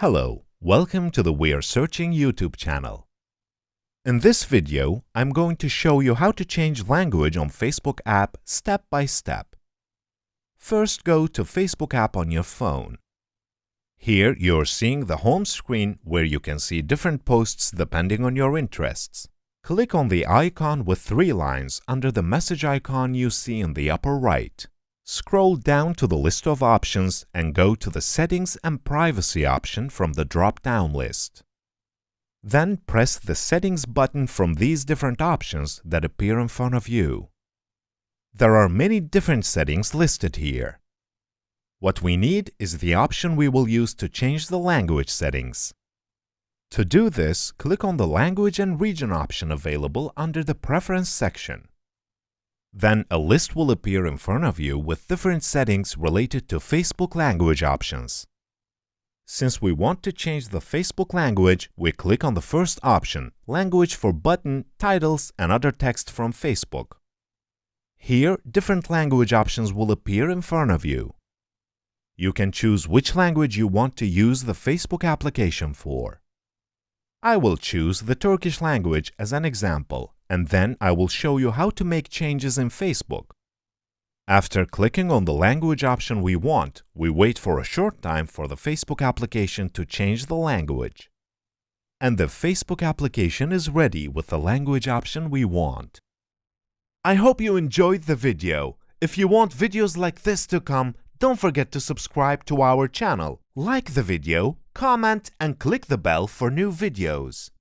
Hello, welcome to the We're Searching YouTube channel. In this video, I'm going to show you how to change language on Facebook app step by step. First, go to Facebook app on your phone. Here, you're seeing the home screen where you can see different posts depending on your interests. Click on the icon with 3 lines under the message icon you see in the upper right. Scroll down to the list of options and go to the Settings and Privacy option from the drop-down list. Then press the Settings button from these different options that appear in front of you. There are many different settings listed here. What we need is the option we will use to change the language settings. To do this, click on the Language and Region option available under the Preference section. Then a list will appear in front of you with different settings related to Facebook language options. Since we want to change the Facebook language, we click on the first option, Language for button, titles, and other text from Facebook. Here, different language options will appear in front of you. You can choose which language you want to use the Facebook application for. I will choose the Turkish language as an example, and then I will show you how to make changes in Facebook. After clicking on the language option we want, we wait for a short time for the Facebook application to change the language. And the Facebook application is ready with the language option we want. I hope you enjoyed the video. If you want videos like this to come, don't forget to subscribe to our channel, like the video, comment, and click the bell for new videos.